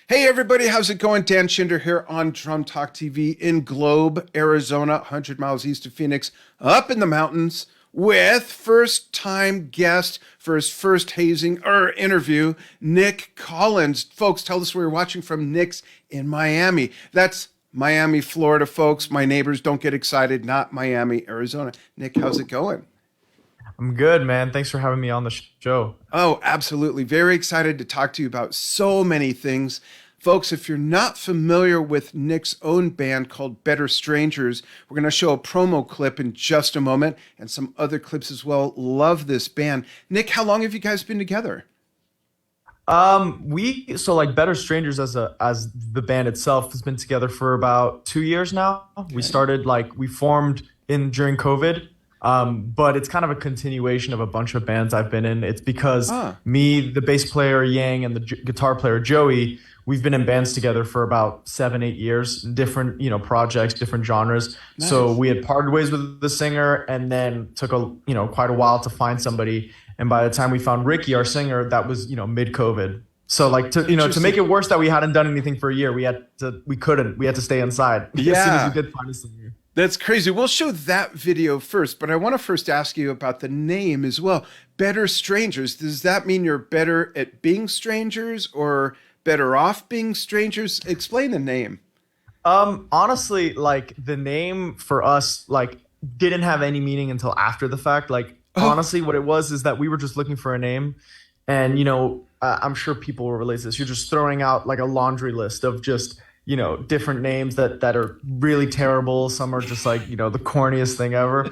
Hey everybody, how's it going? Dan Shinder here on Drum Talk TV in Globe, Arizona, 100 miles east of Phoenix, up in the mountains with first-time guest for his first hazing or interview, Nic Collins. Folks, tell us where you're watching from. Nic's in Miami. That's Miami, Florida, folks. My neighbors don't get excited, not Miami, Arizona. Nic, how's it going? I'm good, man. Thanks for having me on the show. Oh, absolutely. Very excited to talk to you about so many things. Folks, if you're not familiar with Nic's own band called Better Strangers, we're going to show a promo clip in just a moment and some other clips as well. Love this band. Nic, how long have you guys been together? We so like Better Strangers as the band itself has been together for about 2 years now. We Okay. started we formed in during COVID. But it's kind of a continuation of a bunch of bands I've been in. It's because Ah, me, the bass player Yang, and the guitar player Joey, we've been in bands together for about 7, 8 years, different projects, different genres. So nice. we had parted ways with the singer, and then took quite a while to find somebody. And by the time we found Ricky, our singer, that was mid COVID. So to make Interesting. it worse that we hadn't done anything for a year, we had to stay inside as soon as we Yeah, could find a singer. that's crazy. We'll show that video first, but I want to first ask you about the name as well. Better Strangers. Does that mean you're better at being strangers or better off being strangers? Explain the name. Honestly, like the name for us, didn't have any meaning until after the fact. Like, Oh, honestly, what it was is that we were just looking for a name, and I'm sure people will relate to this. You're just throwing out like a laundry list of just different names that are really terrible. Some are just the corniest thing ever.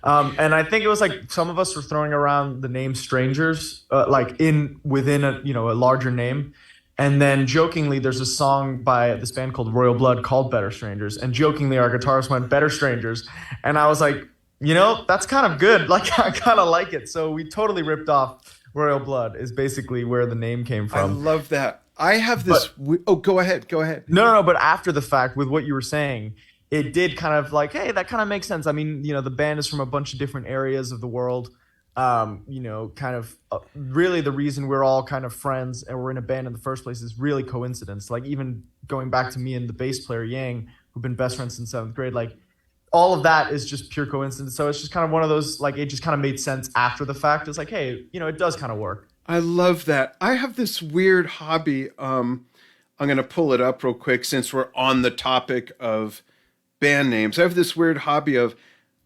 And I think it was like some of us were throwing around the name strangers, like in within a larger name. And then jokingly, there's a song by this band called Royal Blood called Better Strangers. And jokingly, our guitarist went Better Strangers. And I was like, that's kind of good. Like, I kind of like it. So we totally ripped off Royal Blood, is basically where the name came I from. love that. I have this. But Oh, go ahead. Go ahead. no, no, no. But after the fact, with what you were saying, it did kind of like, hey, that kind of makes sense. I mean, the band is from a bunch of different areas of the world. Kind of really the reason we're all kind of friends and we're in a band in the first place is really coincidence. Like, even going back to me and the bass player Yang, who've been best friends since seventh grade, like all of that is just pure coincidence. So it's just kind of one of those, like, it just kind of made sense after the fact. It's like, hey, it does kind of work. I love that. I have this weird hobby. I'm going to pull it up real quick since we're on the topic of band names. I have this weird hobby of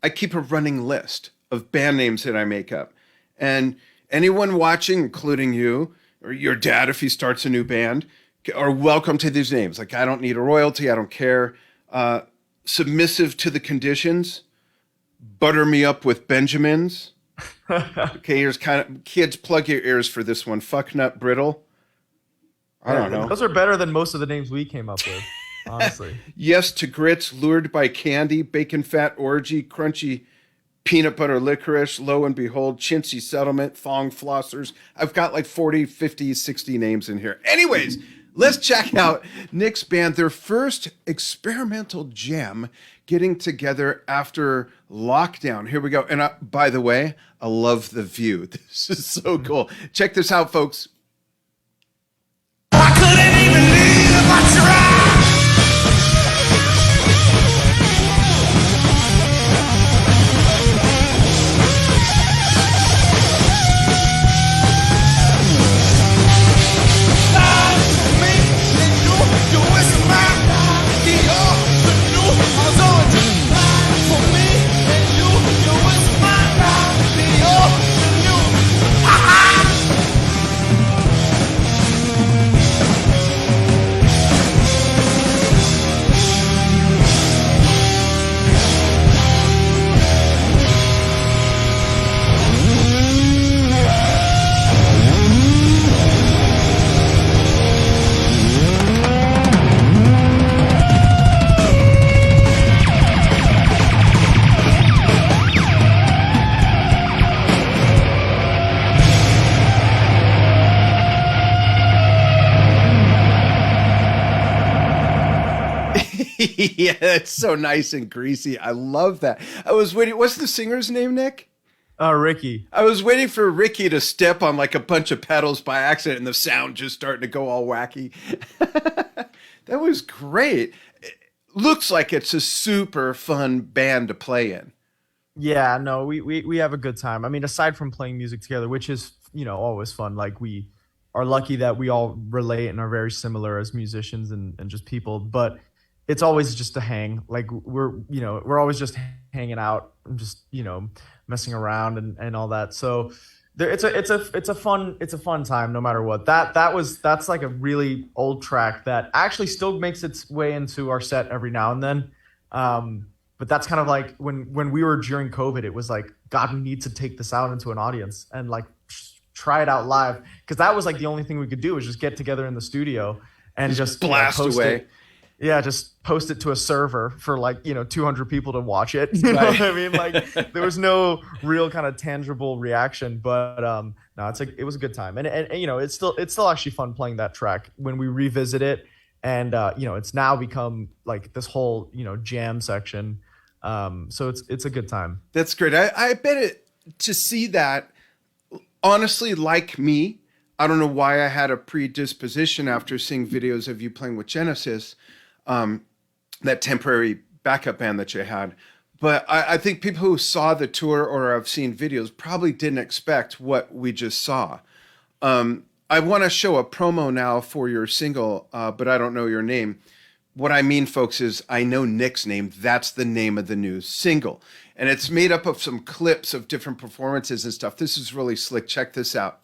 I keep a running list of band names that I make up. And anyone watching, including you or your dad, if he starts a new band, are welcome to these names. Like, I don't need a royalty. I don't care. Submissive to the conditions. Butter me up with Benjamins. Okay, here's kind of kids, plug your ears for this one. Fuck nut brittle. I Yeah, don't know. those are better than most of the names we came up with, honestly. Yes to grits, lured by candy, bacon fat orgy, crunchy peanut butter licorice, lo and behold, chintzy settlement, thong flossers. I've got like 40, 50, 60 names in here. Anyways, let's check out Nic's band, their first experimental jam getting together after lockdown. Here we go. And by the way, I love the view. This is so cool. Check this out, folks. I couldn't even leave if I tried. Me and you is mine. You're the new horizon. For me and you is mine. You're the new. Ha ha. Yeah, it's so nice and greasy. I love that. I was waiting. What's the singer's name, Nic? Ricky. I was waiting for Ricky to step on like a bunch of pedals by accident and the sound just starting to go all wacky. That was great. It looks like it's a super fun band to play in. Yeah, no, we have a good time. I mean, aside from playing music together, which is, always fun. Like we are lucky that we all relate and are very similar as musicians and just people, but it's always just a hang. Like we're always just hanging out and just, messing around and all that. So it's a fun time no matter what. That's like a really old track that actually still makes its way into our set every now and then. But that's kind of like when we were during COVID, it was like, God, we need to take this out into an audience and like try it out live, because that was like the only thing we could do was just get together in the studio and just blast post away. it. Yeah, just post it to a server for like 200 people to watch it. You know Right. what I mean? Like there was no real kind of tangible reaction, but no, it was a good time, and it's still actually fun playing that track when we revisit it, and it's now become like this whole jam section. So it's a good time. That's great. I bet it to see that, honestly, like me, I don't know why I had a predisposition after seeing videos of you playing with Genesis, that temporary backup band that you had. But I think people who saw the tour or have seen videos probably didn't expect what we just saw. I want to show a promo now for your single, but I don't know your name. What I mean, folks, is I know Nic's name. That's the name of the new single. And it's made up of some clips of different performances and stuff. This is really slick. Check this out.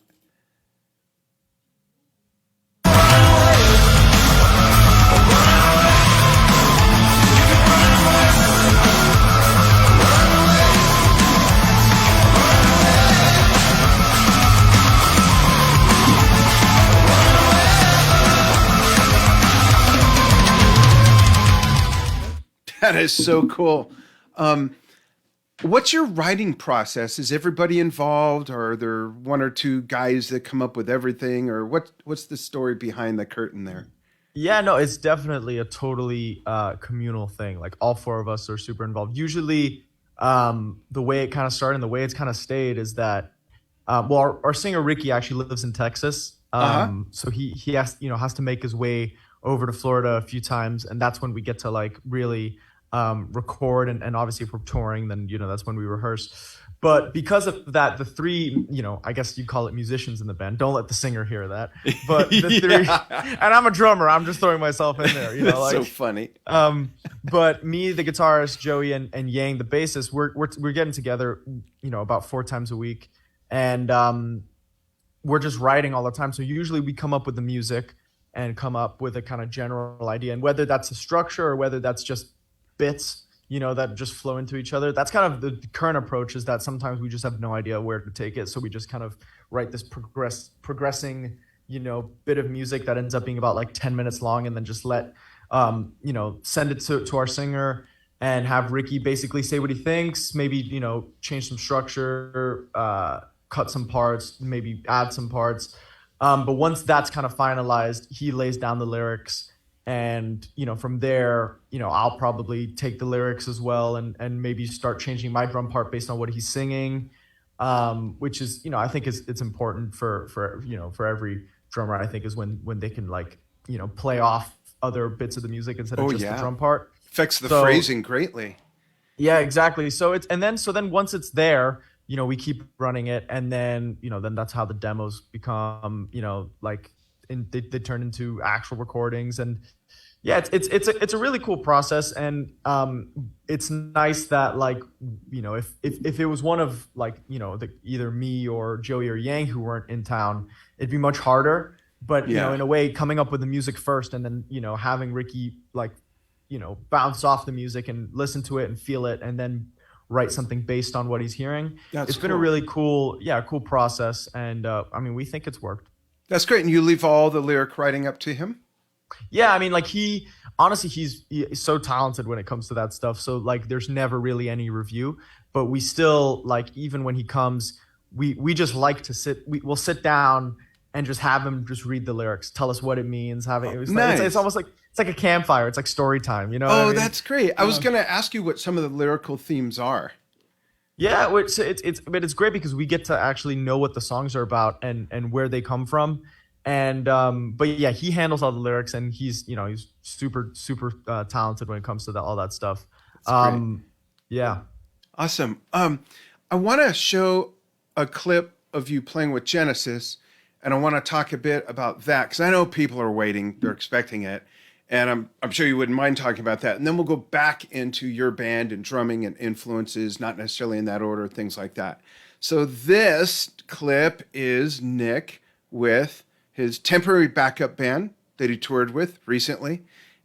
That is so cool. What's your writing process? Is everybody involved, or are there one or two guys that come up with everything, or what's the story behind the curtain there? Yeah, no, it's definitely a totally communal thing. Like all four of us are super involved. Usually, the way it kind of started and the way it's kind of stayed is that, our singer Ricky actually lives in Texas, so he has to make his way over to Florida a few times, and that's when we get to like really record, and obviously if we're touring, then that's when we rehearse. But because of that, the three, I guess you call it musicians in the band. Don't let the singer hear that. But the three, and I'm a drummer. I'm just throwing myself in there. That's so funny. But me, the guitarist, Joey, and Yang, the bassist, we're getting together, about 4 times a week, and we're just writing all the time. So usually we come up with the music and come up with a kind of general idea, and whether that's a structure or whether that's just bits, that just flow into each other. That's kind of the current approach, is that sometimes we just have no idea where to take it. So we just kind of write this progressing, bit of music that ends up being about like 10 minutes long, and then just let, send it to our singer and have Ricky basically say what he thinks, maybe, change some structure, cut some parts, maybe add some parts. But once that's kind of finalized, he lays down the lyrics. And, from there, I'll probably take the lyrics as well, and maybe start changing my drum part based on what he's singing, which is, I think it's important for every drummer, I think, is when they can like, play off other bits of the music instead of just the drum part. Affects the phrasing greatly. Yeah, exactly. So then once it's there, we keep running it, and then, then that's how the demos become, they turn into actual recordings. And yeah, it's a really cool process, and it's nice that, like, if it was one of, like, either me or Joey or Yang who weren't in town, it'd be much harder. But in a way, coming up with the music first, and then having Ricky like bounce off the music and listen to it and feel it, and then write something based on what he's hearing. It's been a really cool process, and I mean, we think it's worked. That's great. And you leave all the lyric writing up to him? Yeah, I mean, like, he's so talented when it comes to that stuff. So, like, there's never really any review, but we still, like, even when he comes, we just like to we'll sit down and just have him just read the lyrics, tell us what it means. Nice. It's almost like, it's like a campfire. It's like story time, Oh, I mean? That's great. I was going to ask you what some of the lyrical themes are. Yeah, but it's great because we get to actually know what the songs are about and where they come from, and but yeah, he handles all the lyrics, and he's super talented when it comes to all that stuff. That's great. Um, yeah. Awesome. I want to show a clip of you playing with Genesis, and I want to talk a bit about that because I know people are waiting, they're expecting it, and I'm sure you wouldn't mind talking about that. And then we'll go back into your band and drumming and influences, not necessarily in that order, things like that. So this clip is Nic with his temporary backup band that he toured with recently,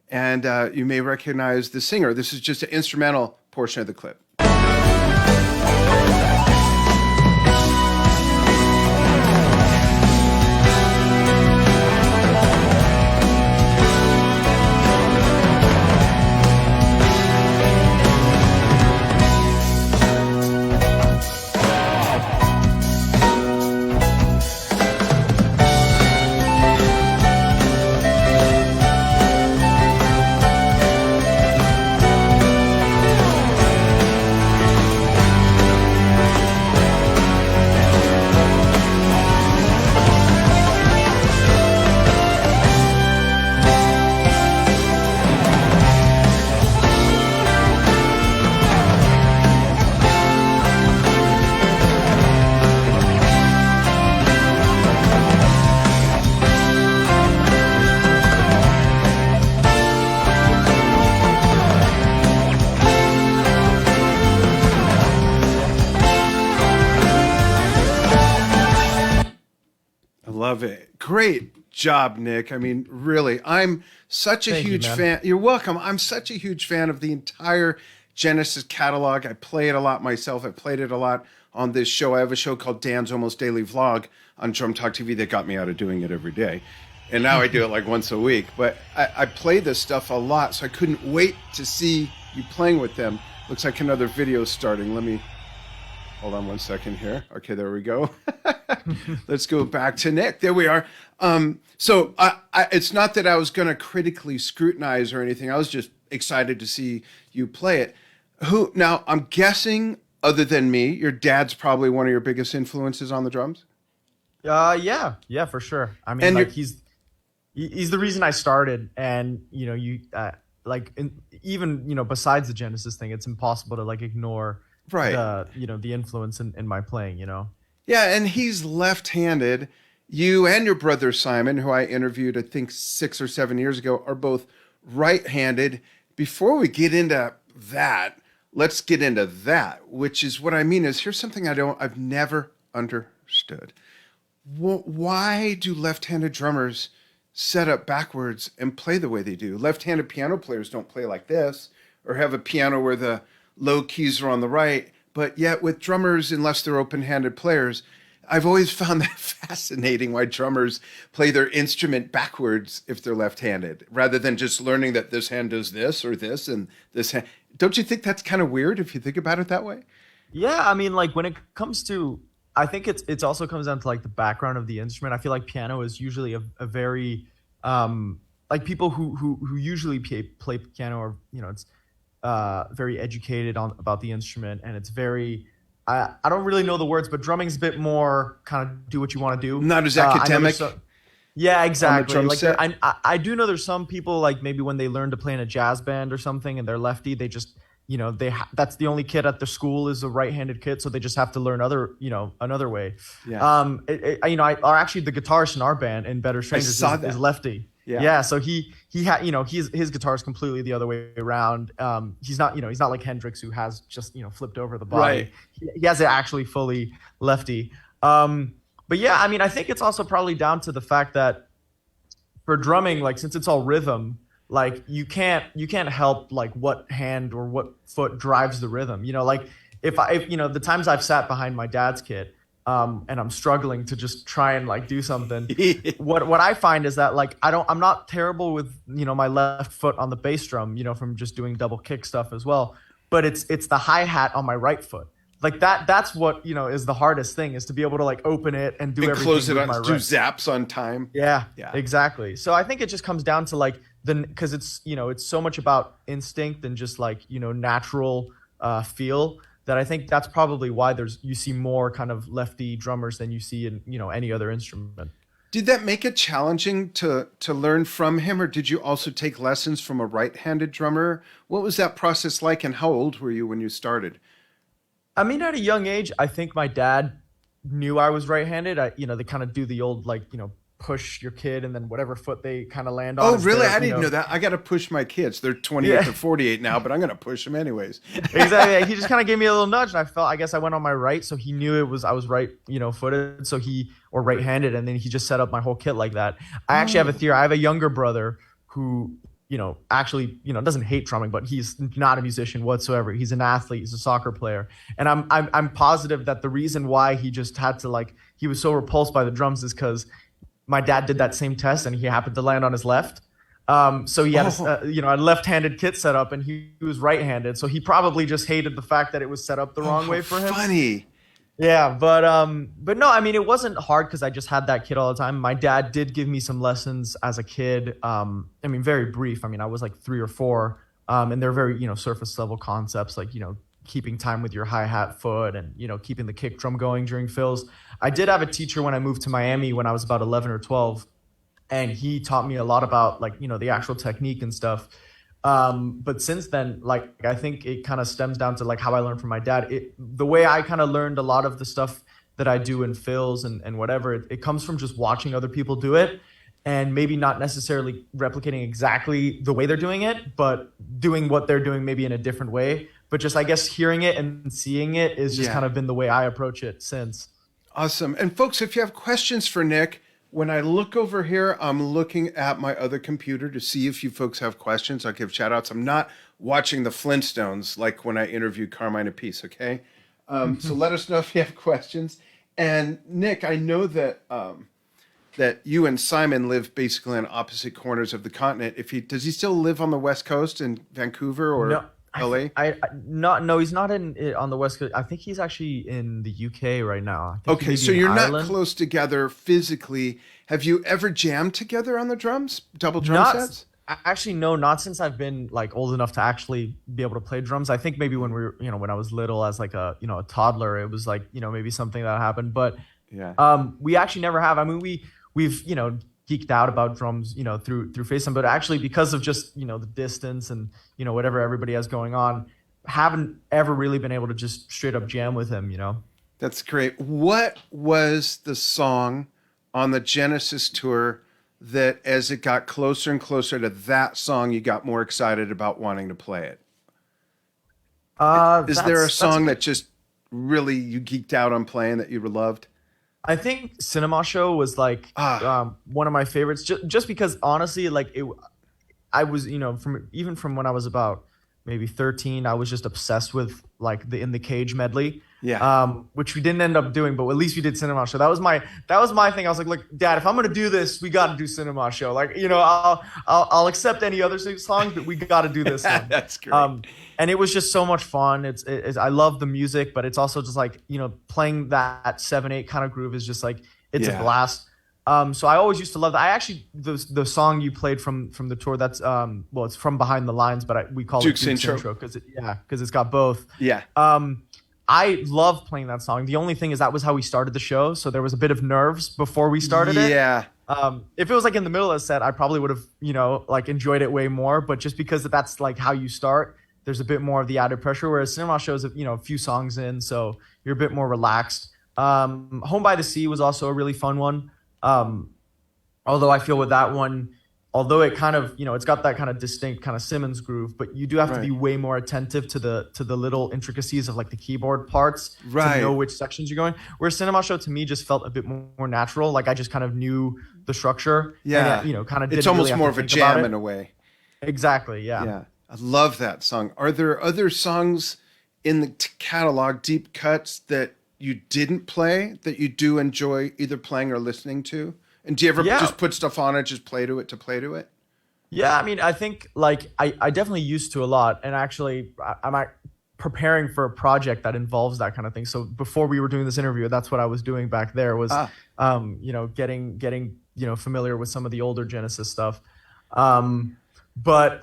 and you may recognize the singer. This is just an instrumental portion of the clip. Love it. Great job, Nic. I mean, really, I'm such a Thank you, huge man. fan. You're welcome. I'm such a huge fan of the entire Genesis catalog. I play it a lot myself. I played it a lot on this show. I have a show called Dan's Almost Daily Vlog on Drum Talk TV that got me out of doing it every day. And now I do it like once a week. But I play this stuff a lot, so I couldn't wait to see you playing with them. Looks like another video starting. Let me hold on one second here. Okay, there we go. Let's go back to Nic. There we are. So it's not that I was going to critically scrutinize or anything. I was just excited to see you play it. Now, I'm guessing, other than me, your dad's probably one of your biggest influences on the drums? Yeah, for sure. I mean, And like he's the reason I started, and even besides the Genesis thing, it's impossible to like ignore Right. the influence in my playing. Yeah, and he's left-handed. You and your brother Simon, who I interviewed, I think 6 or 7 years ago, are both right-handed. Before we get into that, let's get into that, which is what I mean is here's something I've never understood. Why do left-handed drummers set up backwards and play the way they do? Left-handed piano players don't play like this or have a piano where the low keys are on the right. But yet with drummers, unless they're open-handed players, I've always found that fascinating why drummers play their instrument backwards if they're left-handed, rather than just learning that this hand does this or this and this hand. Don't you think that's kind of weird if you think about it that way? Yeah, I mean, like when it comes to, I think it's also comes down to like the background of the instrument. I feel like piano is usually a very like people who usually play piano are it's very educated about the instrument, and it's very I don't really know the words, but drumming's a bit more kind of do what you want to do. Not as I know academic. Yeah, exactly. drum Like set? I do know there's some people like maybe when they learn to play in a jazz band or something and they're lefty, they just that's the only kid at their school is a right-handed kid, so they just have to learn another way. Yeah. Or actually the guitarist in our band in Better Strangers saw that. is lefty. Yeah. So his guitar is completely the other way around. He's not like Hendrix, who has just flipped over the body. Right. He has it actually fully lefty. But yeah, I mean, I think it's also probably down to the fact that for drumming, like since it's all rhythm, like you can't help like what hand or what foot drives the rhythm. Like if the times I've sat behind my dad's kit, and I'm struggling to just try and like do something. What I find is that like I'm not terrible with my left foot on the bass drum, from just doing double kick stuff as well. But it's the hi-hat on my right foot. Like that's what is the hardest thing, is to be able to like open it and do everything Close it with on, my do right. zaps on time. Yeah, Yeah. exactly. So I think it just comes down to like because it's so much about instinct and just like natural feel that I think that's probably why you see more kind of lefty drummers than you see in, any other instrument. Did that make it challenging to learn from him, or did you also take lessons from a right-handed drummer? What was that process like, and how old were you when you started? I mean, at a young age, I think my dad knew I was right-handed. They kind of do the old, push your kid and then whatever foot they kind of land on. Oh, really? I didn't know that. I got to push my kids. They're 28 to 48 now, but I'm going to push them anyways. Exactly. He just kind of gave me a little nudge, and I guess I went on my right, so he knew I was right, footed, or right-handed, and then he just set up my whole kit like that. I actually have a theory. I have a younger brother who, actually, doesn't hate drumming, but he's not a musician whatsoever. He's an athlete. He's a soccer player. And I'm positive that the reason why he just had to, he was so repulsed by the drums is because my dad did that same test and he happened to land on his left. So he had a left-handed kit set up, and he was right-handed. So he probably just hated the fact that it was set up the wrong way for him. Funny. Yeah, but no, I mean, it wasn't hard because I just had that kit all the time. My dad did give me some lessons as a kid. I mean, very brief. I mean, I was like 3 or 4, and they're very, surface level concepts, like, keeping time with your hi-hat foot and, keeping the kick drum going during fills. I did have a teacher when I moved to Miami when I was about 11 or 12, and he taught me a lot about, the actual technique and stuff. But since then, I think it kind of stems down to how I learned from my dad. The way I kind of learned a lot of the stuff that I do in fills and whatever, it comes from just watching other people do it, and maybe not necessarily replicating exactly the way they're doing it, but doing what they're doing maybe in a different way. But just, I guess, hearing it and seeing it is just kind of been the way I approach it since. Awesome. And folks, if you have questions for Nic, when I look over here, I'm looking at my other computer to see if you folks have questions. I'll give shout outs. I'm not watching the Flintstones like when I interviewed Carmine Appice, okay? So let us know if you have questions. And Nic, I know that that you and Simon live basically on opposite corners of the continent. Does he still live on the West Coast in Vancouver or LA? No, he's not on the West Coast. I think he's actually in the UK right now. Okay, so you're not close together physically. Have you ever jammed together on the drums? Double drum sets? Actually, no, not since I've been old enough to actually be able to play drums. I think maybe when when I was little as a toddler, it was maybe something that happened. But we actually never have. I mean, we've geeked out about drums, through FaceTime, but actually because of just, the distance and, whatever everybody has going on, haven't ever really been able to just straight up jam with him, That's great. What was the song on the Genesis tour that as it got closer and closer to that song, you got more excited about wanting to play it? Is there a song that just really you geeked out on playing that you loved? I think Cinema Show was one of my favorites, just because honestly, I was, from when I was about maybe 13, I was just obsessed with the In the Cage medley. Yeah. Which we didn't end up doing, but at least we did Cinema Show. That was my thing. I was like, look, Dad, if I'm gonna do this, we got to do Cinema Show. I'll accept any other songs, but we got to do this one. That's great. And it was just so much fun. It's I love the music, but it's also just playing that 7/8 kind of groove is just it's a blast. So I always used to love that. I actually the song you played from the tour, that's it's from Behind the Lines, but we call Duke's it Duke's Intro because it's got both. Yeah. I love playing that song. The only thing is that was how we started the show, so there was a bit of nerves before we started it. Yeah. If it was in the middle of the set, I probably would have enjoyed it way more. But just because that's how you start, there's a bit more of the added pressure. Whereas Cinema Shows a few songs in, so you're a bit more relaxed. Home by the Sea was also a really fun one. Although I feel with that one, although it kind of, it's got that kind of distinct kind of Simmons groove, but you do have to be way more attentive to the little intricacies of the keyboard parts to know which sections you're going. Whereas Cinema Show to me just felt a bit more natural. I just kind of knew the structure. Yeah. And, kind of it's almost more of a jam in a way. Exactly. Yeah. Yeah. I love that song. Are there other songs in the catalog, deep cuts, that you didn't play that you do enjoy either playing or listening to? And do you ever just put stuff on it, just play to it? Yeah, I mean, I think I definitely used to a lot. And actually, I'm preparing for a project that involves that kind of thing. So before we were doing this interview, that's what I was doing back there was, getting familiar with some of the older Genesis stuff. But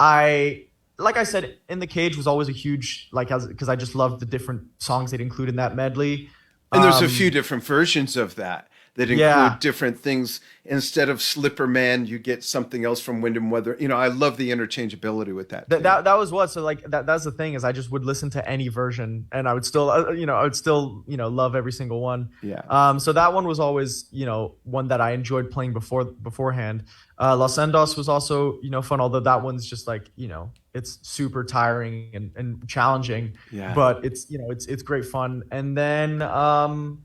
like I said, In the Cage was always a huge, like, because I just loved the different songs they'd include in that medley. And there's a few different versions of that include Yeah. different things. Instead of Slipper Man, you get something else from Wind and Weather. I love the interchangeability with that. That was what. So like that's the thing, is I just would listen to any version, and I would still love every single one. Yeah. So that one was always one that I enjoyed playing beforehand. Los Endos was also fun, although that one's just like it's super tiring and challenging. Yeah. But it's great fun. And then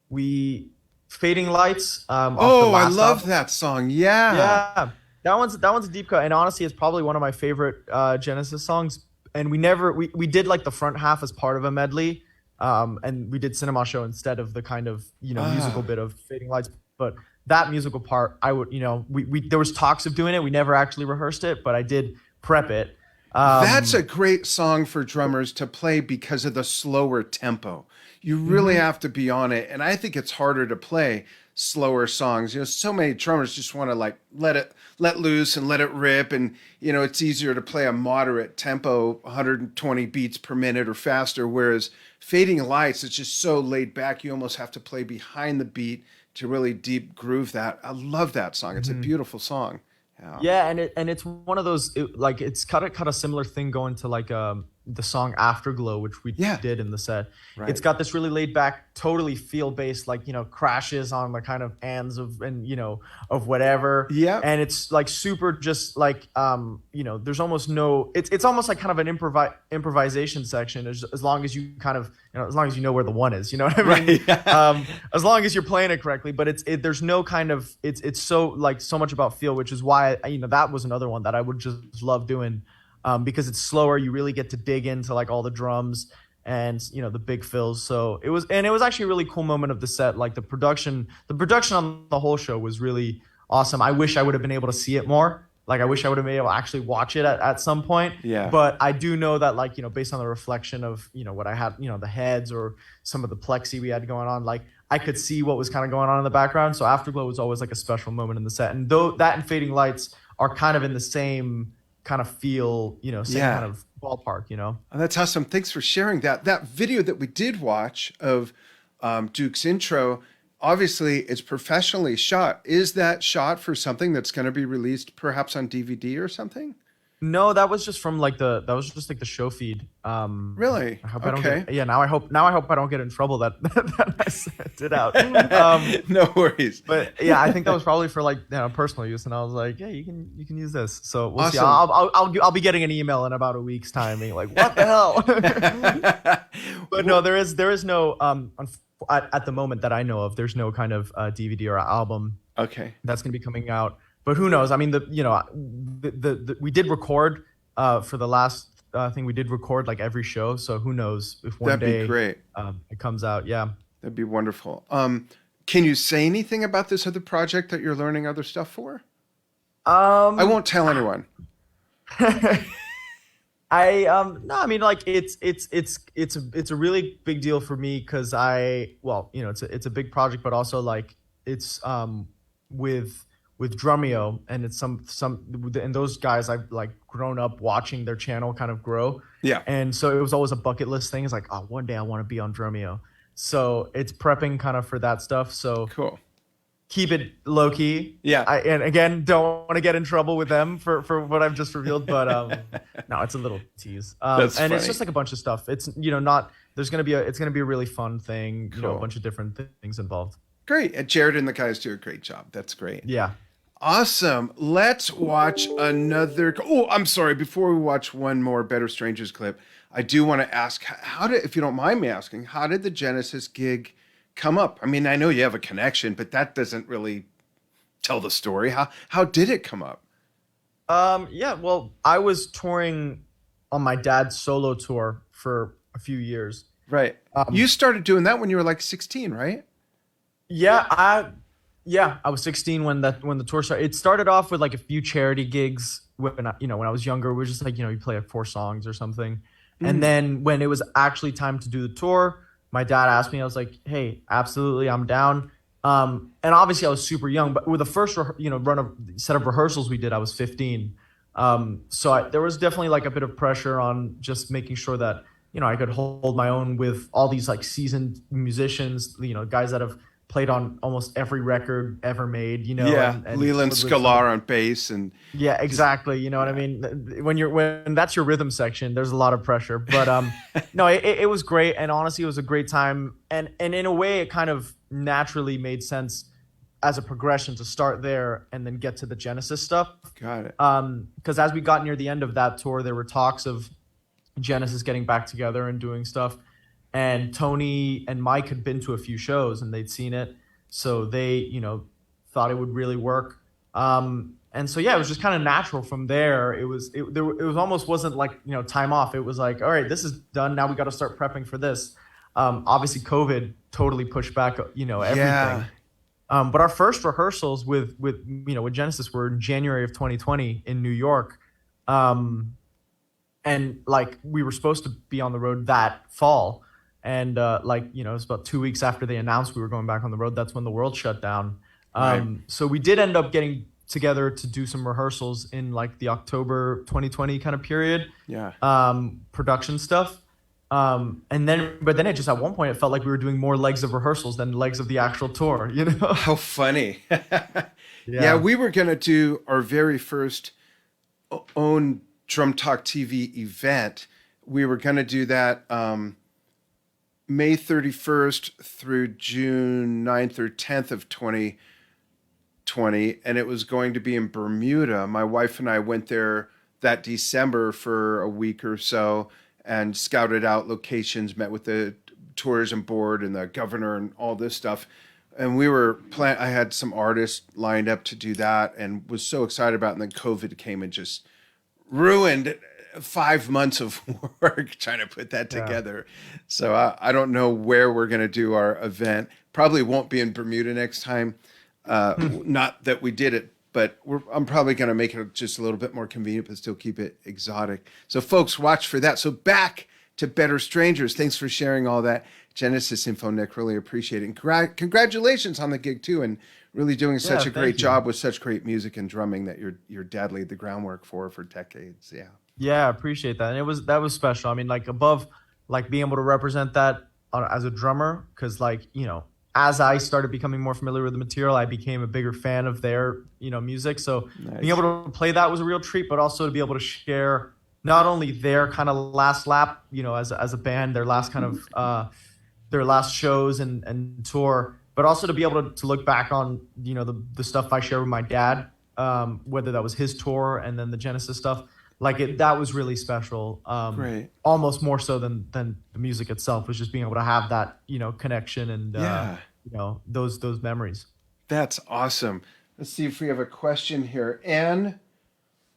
we Fading Lights. Off the I last love album. that song. Yeah. Yeah, that one's a deep cut, and honestly, it's probably one of my favorite Genesis songs. And we did like the front half as part of a medley, and we did Cinema Show instead of the kind of musical bit of Fading Lights. But that musical part, I would we there was talks of doing it. We never actually rehearsed it, but I did prep it. That's a great song for drummers to play because of the slower tempo. You really have to be on it. And I think it's harder to play slower songs. So many drummers just want to like let loose and let it rip. And, it's easier to play a moderate tempo, 120 beats per minute or faster. Whereas Fading Lights, it's just so laid back. You almost have to play behind the beat to really deep groove that. I love that song. It's a beautiful song. Yeah, and it's one of those it's kind of similar thing going to like the song Afterglow, which we did in the set. Right. It's got this really laid back, totally feel based, like crashes on the kind of ands of of whatever. Yeah, and it's like super just like there's almost no. It's almost like kind of an improvisation section as long as you kind of as long as you know where the one is. You know what I mean? Right. As long as you're playing it correctly, but there's no kind of it's so like so much about feel, which is why that was another one that I would just love doing. Because it's slower, you really get to dig into like all the drums and the big fills. So it was actually a really cool moment of the set. Like the production on the whole show was really awesome. I wish I would have been able to see it more. Like I wish I would have been able to actually watch it at some point. Yeah. But I do know that like based on the reflection of what I had the heads or some of the plexi we had going on, like I could see what was kind of going on in the background. So Afterglow was always like a special moment in the set. And though that and Fading Lights are kind of in the same kind of feel, same kind of ballpark, Oh, that's awesome. Thanks for sharing that. That video that we did watch of Duke's intro, obviously it's professionally shot. Is that shot for something that's going to be released perhaps on DVD or something? No, that was just from like the show feed. Really? I hope I don't get, now I hope I don't get in trouble that I sent it out. No worries. But yeah, I think that was probably for like personal use, and I was like, yeah, you can use this. So we'll see. Awesome. I'll be getting an email in about a week's time, being like, what the hell? But no, there is no at the moment that I know of, there's no kind of DVD or album that's going to be coming out. But who knows? I mean, we did record for the last thing. We did record like every show, so who knows if one That'd day be great. It comes out. Yeah, that'd be wonderful. Can you say anything about this other project that you're learning other stuff for? I won't tell anyone. no, I mean, like it's a really big deal for me because it's a big project, but also like it's with Drumeo, and it's some and those guys I've like grown up watching their channel kind of grow. Yeah. And so it was always a bucket list thing. It's like, oh, one day I want to be on Drumeo. So it's prepping kind of for that stuff. So cool. Keep it low key. Yeah. And again, don't want to get in trouble with them for what I've just revealed, but no, it's a little tease. That's and funny. it's just like a bunch of stuff. It's not it's gonna be a really fun thing. Cool. A bunch of different things involved. Great. And Jared and the guys do a great job. That's great. Yeah. Awesome. Let's watch another. Oh, I'm sorry. Before we watch one more Better Strangers clip, I do want to ask, if you don't mind me asking, how did the Genesis gig come up? I mean, I know you have a connection, but that doesn't really tell the story. How did it come up? Yeah, well, I was touring on my dad's solo tour for a few years. Right. You started doing that when you were like 16, right? Yeah, I was 16 when the tour started. It started off with like a few charity gigs when I was younger. We were just like, you play like 4 songs or something. And then when it was actually time to do the tour, my dad asked me, I was like, hey, absolutely, I'm down. And obviously I was super young, but with the first set of rehearsals we did, I was 15. There was definitely like a bit of pressure on just making sure that, I could hold my own with all these like seasoned musicians, guys that have played on almost every record ever made, Yeah, and Leland toured with some of Scalar on bass and yeah, just exactly. You know what I yeah. mean? When that's your rhythm section, there's a lot of pressure. But no, it was great, and honestly, it was a great time. And in a way, it kind of naturally made sense as a progression to start there and then get to the Genesis stuff. Got it. Because as we got near the end of that tour, there were talks of Genesis getting back together and doing stuff. And Tony and Mike had been to a few shows and they'd seen it, so they, thought it would really work. And so yeah, it was just kind of natural from there. It was almost wasn't like time off. It was like, all right, this is done. Now we got to start prepping for this. Obviously, COVID totally pushed back everything. Yeah. But our first rehearsals with Genesis were in January of 2020 in New York, and like we were supposed to be on the road that fall, and it was about 2 weeks after they announced we were going back on the road. That's when the world shut down. Right. So we did end up getting together to do some rehearsals in like the October 2020 kind of period. Yeah. Production stuff. But then it just at one point it felt like we were doing more legs of rehearsals than legs of the actual tour, How funny. Yeah, we were going to do our very first own Drum Talk TV event. We were going to do that May 31st through June 9th or 10th of 2020, and it was going to be in Bermuda. My wife and I went there that December for a week or so and scouted out locations, met with the tourism board and the governor and all this stuff. And we were I had some artists lined up to do that and was so excited about it. And then COVID came and just ruined 5 months of work trying to put that together. Yeah. So I don't know where we're going to do our event. Probably won't be in Bermuda next time. Not that we did it, but I'm probably going to make it just a little bit more convenient, but still keep it exotic. So folks, watch for that. So back to Better Strangers. Thanks for sharing all that Genesis info, Nic. Really appreciate it. And congratulations on the gig too, and really doing such a great job with such great music and drumming that your dad laid the groundwork for decades. Yeah. Yeah, I appreciate that. And that was special. I mean, like above, like being able to represent that as a drummer, because as I started becoming more familiar with the material, I became a bigger fan of their, music. So being able to play that was a real treat, but also to be able to share not only their kind of last lap, as a band, their last kind of their last shows and tour, but also to be able to look back on, the stuff I shared with my dad, whether that was his tour and then the Genesis stuff. That was really special. Great. Almost more so than the music itself, was just being able to have that, connection and, those memories. That's awesome. Let's see if we have a question here. Anne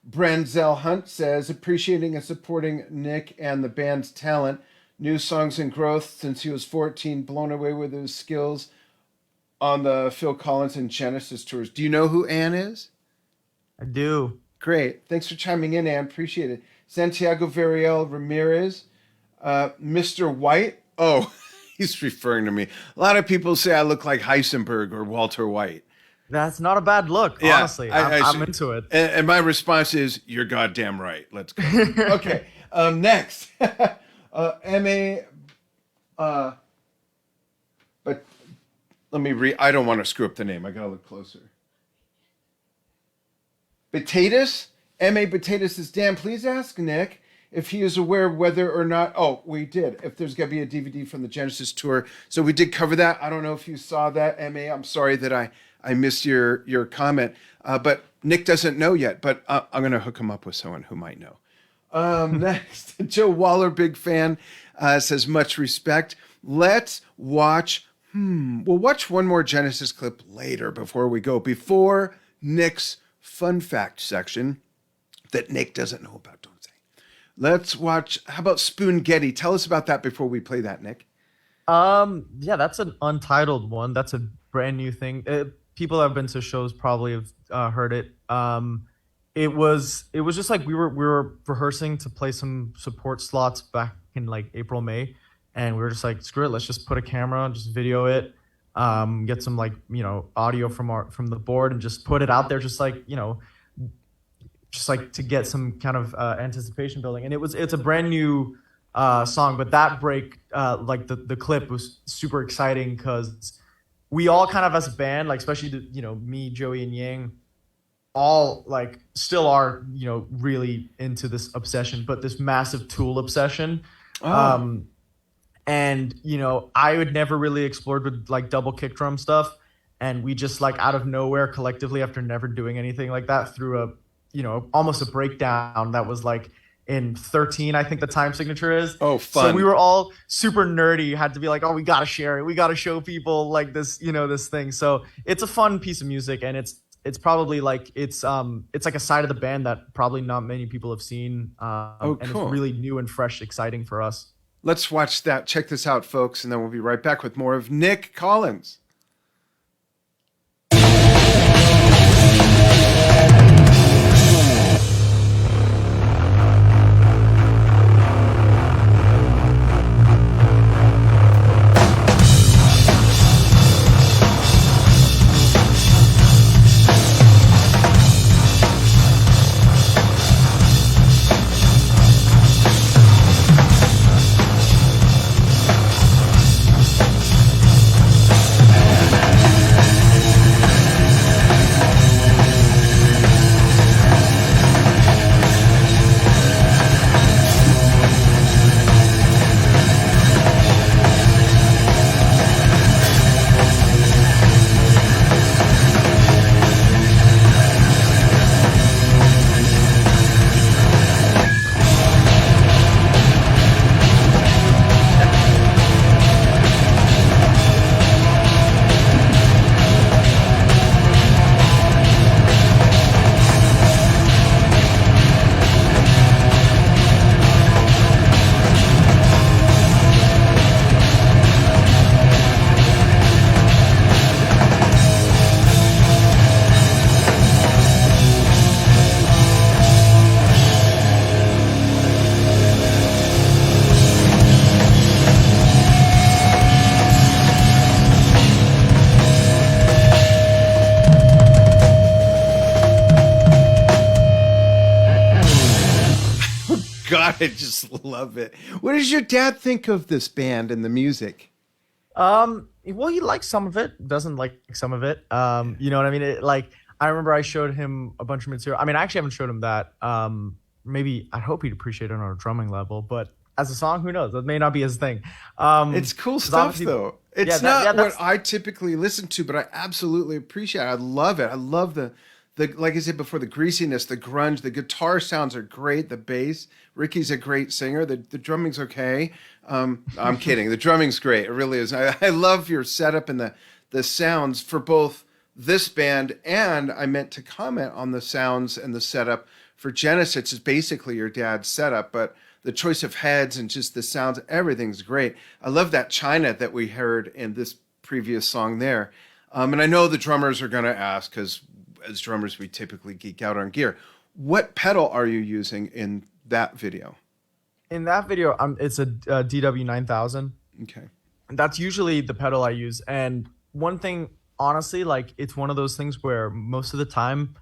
Branzel Hunt says, appreciating and supporting Nic and the band's talent, new songs and growth since he was 14, blown away with his skills on the Phil Collins and Genesis tours. Do you know who Anne is? I do. Great. Thanks for chiming in, Ann. Appreciate it. Santiago Variel Ramirez. Mr. White. Oh, he's referring to me. A lot of people say I look like Heisenberg or Walter White. That's not a bad look, honestly. I'm into it. And my response is, you're goddamn right. Let's go. Okay. Next. M.A. But let me read. I don't want to screw up the name. I got to look closer. Batatus, M.A. Batatus says, Dan, please ask Nic if he is aware whether or not, we did, if there's going to be a DVD from the Genesis tour. So we did cover that. I don't know if you saw that, M.A. I'm sorry that I missed your comment. But Nic doesn't know yet, but I'm going to hook him up with someone who might know. Next, Joe Waller, big fan, says, much respect. Let's watch, we'll watch one more Genesis clip later before Nic's fun fact section that Nic doesn't know about, don't say. Let's watch, how about Spoon Getty? Tell us about that before we play that, Nic. Yeah, that's an untitled one. That's a brand new thing. People that have been to shows probably have heard it. It was just like we were rehearsing to play some support slots back in like April, May, and we were just like, screw it, let's just put a camera and just video it. Get some audio from the board and just put it out there, just like, just like to get some kind of anticipation building. And it's a brand new song, but that break, like the clip was super exciting because we all kind of as a band, like especially me, Joey, and Yang, all like still are really into this obsession, but this massive Tool obsession. Oh. And I had never really explored with like double kick drum stuff, and we just like out of nowhere collectively, after never doing anything like that, through a almost a breakdown that was like in 13, I think the time signature is. Oh, fun. So we were all super nerdy, had to be like, oh, we gotta share it, we gotta show people like this this thing. So it's a fun piece of music, and it's probably like it's like a side of the band that probably not many people have seen. Oh, and cool. it's really new and fresh, exciting for us. Let's watch that. Check this out, folks, and then we'll be right back with more of Nic Collins. God, I just love it. What does your dad think of this band and the music? Well, he likes some of it, doesn't like some of it. You know what I mean? I remember I showed him a bunch of material. I mean, I actually haven't showed him that. Maybe I hope he'd appreciate it on a drumming level, but as a song, who knows? That may not be his thing. It's cool stuff, though. It's not what I typically listen to, but I absolutely appreciate it. I love it. I love the like I said before, the greasiness, the grunge, the guitar sounds are great. The bass, Ricky's a great singer. The drumming's okay. I'm kidding. The drumming's great. It really is. I love your setup and the sounds for both this band, and I meant to comment on the sounds and the setup for Genesis. It's basically your dad's setup, but the choice of heads and just the sounds, everything's great. I love that China that we heard in this previous song there. And I know the drummers are going to ask, because as drummers, we typically geek out on gear. What pedal are you using in that video? In that video, it's a DW 9000. Okay. And that's usually the pedal I use. And one thing, honestly, like it's one of those things where most of the time,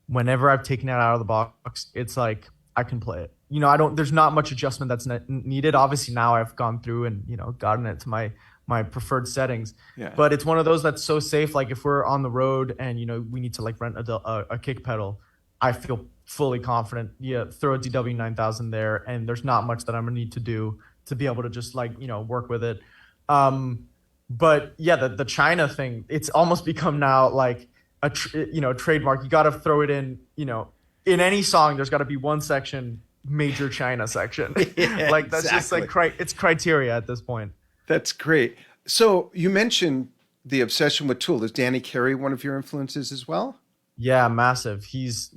whenever I've taken it out of the box, it's like I can play it. There's not much adjustment that's needed. Obviously now I've gone through and, gotten it to my preferred settings. Yeah. But it's one of those that's so safe. Like if we're on the road and, we need to like rent a kick pedal, I feel fully confident. Yeah, throw a DW 9000 there, and there's not much that I'm gonna need to do to be able to just like, work with it. But yeah, the China thing, it's almost become now like a trademark. You got to throw it in, in any song, there's got to be one section, major China section. Yeah, like that's exactly. just like it's criteria at this point. That's great. So you mentioned the obsession with Tool. Is Danny Carey one of your influences as well? Yeah, massive. He's,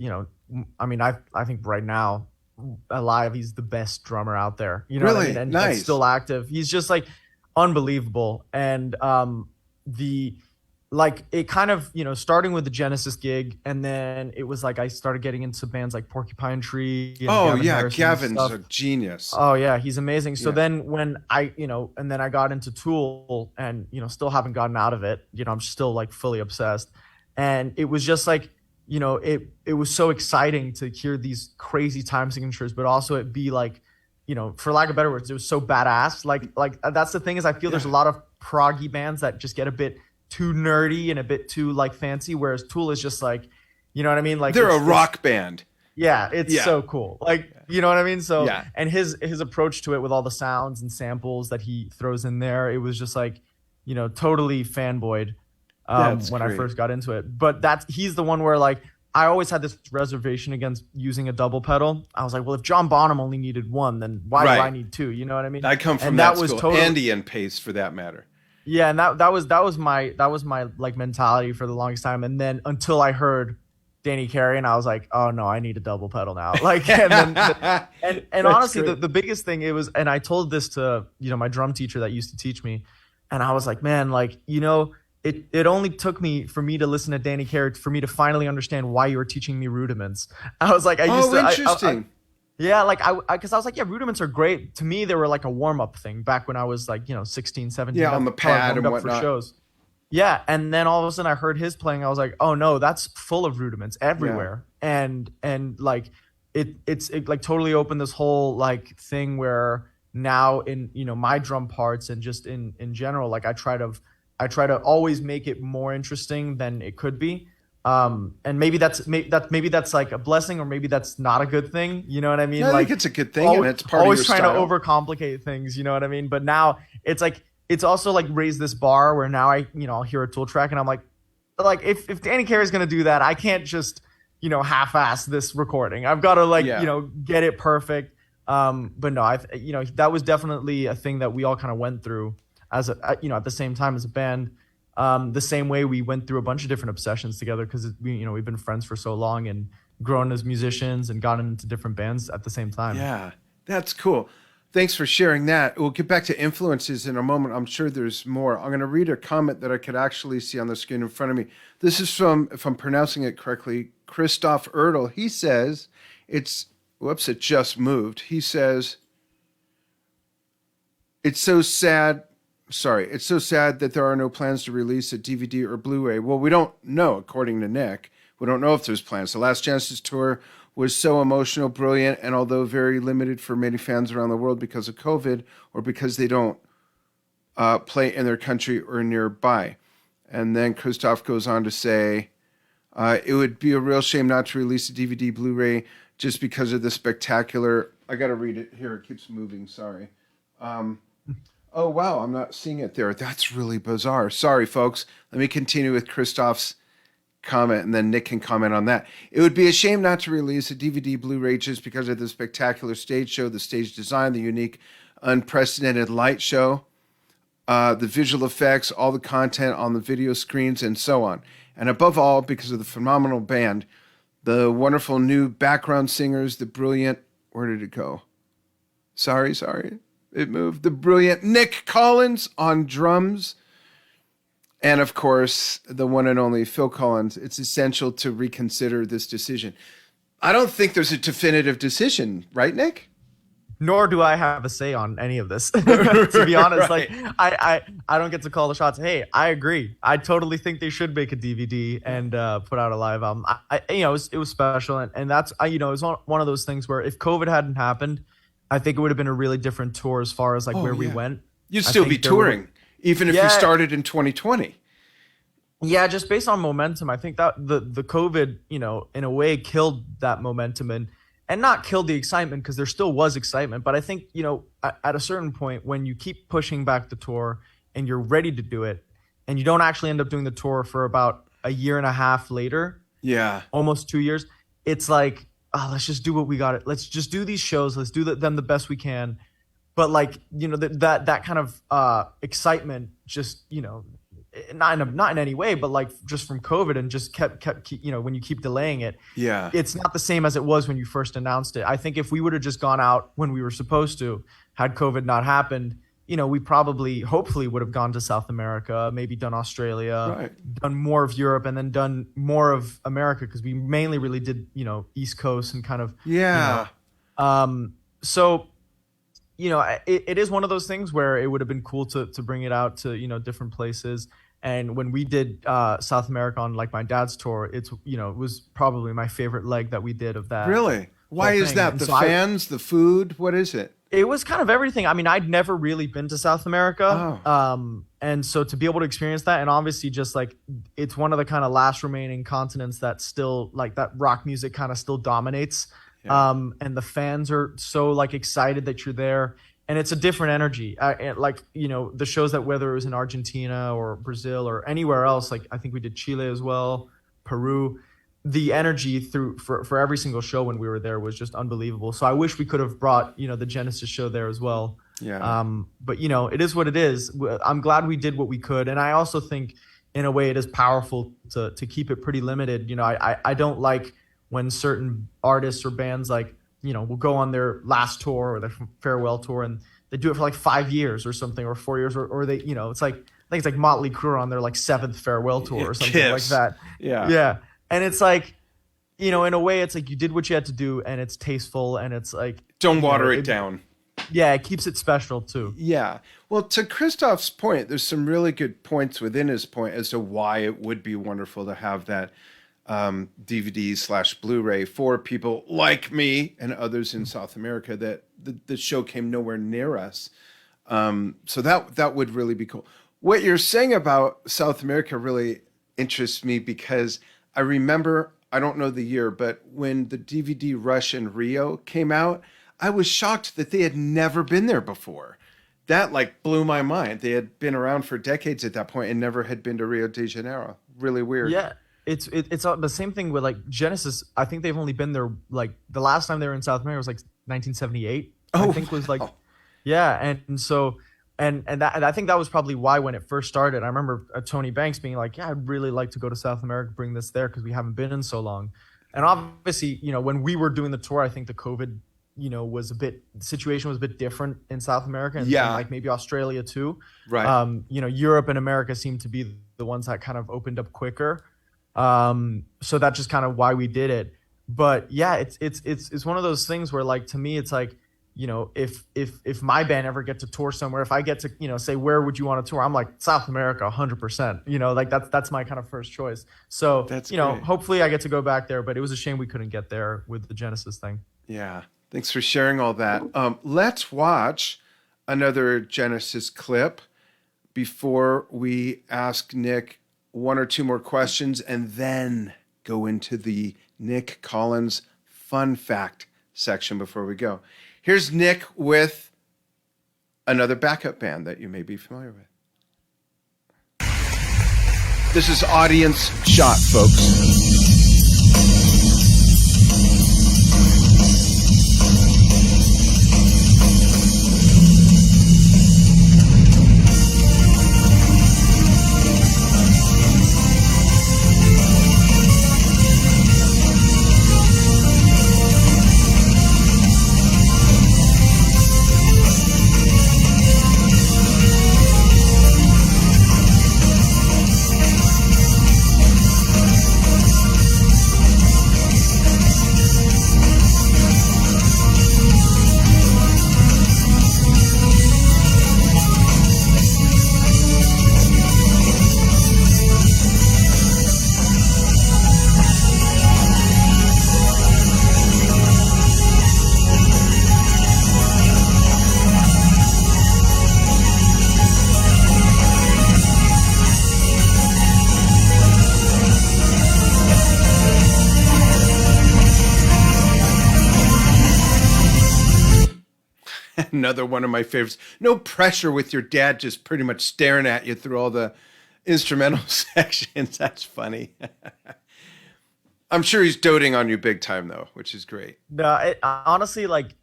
I mean, I think right now, alive, he's the best drummer out there. You know what I Really? mean? And Nice. still active. He's just like unbelievable. And it kind of, starting with the Genesis gig, and then it was like I started getting into bands like Porcupine Tree. And Oh, Gavin yeah. Harrison and Gavin's stuff. a genius. Oh yeah, he's amazing. So Yeah. then when I got into Tool, and still haven't gotten out of it. I'm still like fully obsessed. And it was just like it was so exciting to hear these crazy time signatures, but also it be like, for lack of better words, it was so badass. Like that's the thing is I feel there's a lot of proggy bands that just get a bit too nerdy and a bit too like fancy, whereas Tool is just like, you know what I mean? Like they're a rock band. Yeah, it's so cool. Like, you know what I mean? So, and his approach to it with all the sounds and samples that he throws in there, it was just like, totally fanboyed when I first got into it. But he's the one where like I always had this reservation against using a double pedal. I was like, well, if John Bonham only needed one, then why do I need two? You know what I mean? I come from that school, Andy and Pace for that matter. Yeah, and that was my like mentality for the longest time. And then until I heard Danny Carey, and I was like, oh no, I need a double pedal now. Like, and honestly, the biggest thing it was, and I told this to my drum teacher that used to teach me, and I was like, man, like it only took me for me to listen to Danny Carey for me to finally understand why you were teaching me rudiments. I was like, interesting. Because I was like, yeah, rudiments are great. To me, they were like a warm up thing back when I was like 16, 17. Yeah, on the pad and whatnot. For shows. Yeah, and then all of a sudden I heard his playing. I was like, oh no, that's full of rudiments everywhere, and like it's like totally opened this whole like thing where now in my drum parts and just in general, like I try to always make it more interesting than it could be, and maybe that's like a blessing, or maybe that's not a good thing. You know what I mean? I think it's a good thing, and it's part of your style. Always trying to overcomplicate things. You know what I mean? But now it's like. It's also like raised this bar where now I'll hear a Tool track and I'm like if Danny Carey's gonna do that, I can't just half-ass this recording. I've got to get it perfect. But no, that was definitely a thing that we all kind of went through as at the same time as a band. The same way we went through a bunch of different obsessions together because we've been friends for so long and grown as musicians and gotten into different bands at the same time. Yeah, that's cool. Thanks for sharing that. We'll get back to influences in a moment. I'm sure there's more. I'm going to read a comment that I could actually see on the screen in front of me. This is from, if I'm pronouncing it correctly, Christoph Erdl. He says, it just moved. He says, it's so sad that there are no plans to release a DVD or Blu-ray. Well, we don't know, according to Nick. We don't know if there's plans. The Last Chances tour was so emotional, brilliant, and although very limited for many fans around the world because of COVID or because they don't play in their country or nearby. And then Christoph goes on to say, it would be a real shame not to release a DVD Blu-ray just because of the spectacular... I got to read it here. It keeps moving. Sorry. Oh, wow. I'm not seeing it there. That's really bizarre. Sorry, folks. Let me continue with Christoph's comment, and then Nick can comment on that. It would be a shame not to release a DVD Blu-ray just because of the spectacular stage show, the stage design, the unique, unprecedented light show, the visual effects, all the content on the video screens, and so on. And above all, because of the phenomenal band, the wonderful new background singers, the brilliant... Where did it go? Sorry. It moved. The brilliant Nic Collins on drums. And of course, the one and only Phil Collins. It's essential to reconsider this decision. I don't think there's a definitive decision, right, Nick? Nor do I have a say on any of this. To be honest, Right. like I don't get to call the shots. Hey, I agree. I totally think they should make a DVD and put out a live album. It was special, and that's it was one of those things where if COVID hadn't happened, I think it would have been a really different tour as far as where we went. You'd still be touring, even if you started in 2020. Yeah, just based on momentum, I think that the COVID, in a way killed that momentum and not killed the excitement because there still was excitement. But I think, at a certain point when you keep pushing back the tour and you're ready to do it and you don't actually end up doing the tour for about a year and a half later, almost 2 years, it's like, let's just do what we got. Let's just do these shows. Let's do them the best we can. But that kind of excitement just, not in any way, but like just from COVID and just kept when you keep delaying it, it's not the same as it was when you first announced it. I think if we would have just gone out when we were supposed to, had COVID not happened, we probably hopefully would have gone to South America, maybe done Australia, done more of Europe, and then done more of America because we mainly really did East Coast and kind of so it is one of those things where it would have been cool to bring it out to different places. And when we did South America on like my dad's tour, it was probably my favorite leg that we did of that. Really? Why whole is thing. that? And The so fans, the food, what is it? it was kind of everything. I mean, I'd never really been to South America. Oh. And so to be able to experience that, and obviously just like it's one of the kind of last remaining continents that still like that rock music kind of still dominates. Yeah. And the fans are so like excited that you're there, and it's a different energy. Like, the shows that whether it was in Argentina or Brazil or anywhere else, like I think we did Chile as well, Peru, the energy for every single show when we were there was just unbelievable. So I wish we could have brought, the Genesis show there as well. Yeah. But it is what it is. I'm glad we did what we could. And I also think in a way it is powerful to keep it pretty limited. I don't like when certain artists or bands like, will go on their last tour or their farewell tour and they do it for like 5 years or something, or 4 years, or they, it's like, I think it's like Motley Crue on their like 7th farewell tour or something Kiss. like that. Yeah. Yeah. And it's like, in a way, it's like you did what you had to do, and it's tasteful, and it's like Don't water it down. Yeah, it keeps it special too. Yeah. Well, to Christoph's point, there's some really good points within his point as to why it would be wonderful to have that DVD/Blu-ray for people like me and others in South America that the show came nowhere near us. So that would really be cool. What you're saying about South America really interests me because I remember, I don't know the year, but when the DVD Rush in Rio came out, I was shocked that they had never been there before. That like blew my mind. They had been around for decades at that point and never had been to Rio de Janeiro. Really weird. Yeah, it's the same thing with like Genesis. I think they've only been there like the last time they were in South America was like 1978. I think was like, yeah, and so. And I think that was probably why when it first started, I remember Tony Banks being like, yeah, I'd really like to go to South America, bring this there because we haven't been in so long. And obviously, when we were doing the tour, I think the COVID, the situation was a bit different in South America and like maybe Australia too. Right. Europe and America seem to be the ones that kind of opened up quicker. So that's just kind of why we did it. But yeah, it's one of those things where like, to me, it's like, if my band ever get to tour somewhere, if I get to, say, where would you want to tour? I'm like, South America, 100%, like that's my kind of first choice. So, That's great. great. Hopefully I get to go back there, but it was a shame we couldn't get there with the Genesis thing. Yeah. Thanks for sharing all that. Let's watch another Genesis clip before we ask Nic one or two more questions and then go into the Nic Collins fun fact section before we go. Here's Nic with another backup band that you may be familiar with. This is Audience Shot, folks. Another one of my favorites. No pressure with your dad just pretty much staring at you through all the instrumental sections. That's funny. I'm sure he's doting on you big time though, which is great. No, honestly, like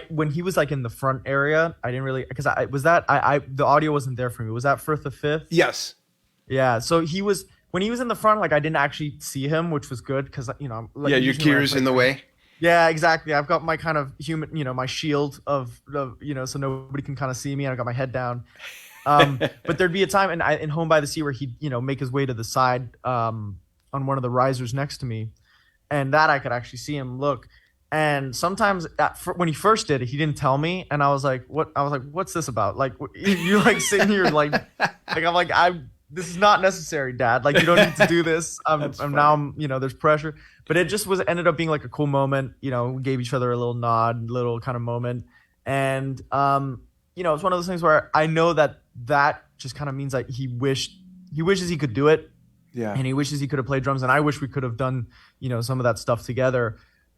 when he was like in the front area, I didn't really, because the audio wasn't there for me. Was that Firth the Fifth? Yes. Yeah. So when he was in the front, like I didn't actually see him, which was good because like, Yeah, your gear's in the way. Yeah, exactly. I've got my kind of human, my shield of so nobody can kind of see me. And I've got my head down. But there'd be a time in Home by the Sea where he'd, make his way to the side on one of the risers next to me. And that I could actually see him look. And sometimes when he first did it, he didn't tell me. And I was like, what? I was like, what's this about? Like, you're like sitting here like I'm like, this is not necessary, Dad. Like, you don't need to do this. There's pressure. But it just ended up being like a cool moment. You know, we gave each other a little nod, little kind of moment. And, it's one of those things where I know that just kind of means like he wishes he could do it. Yeah. And he wishes he could have played drums. And I wish we could have done, some of that stuff together.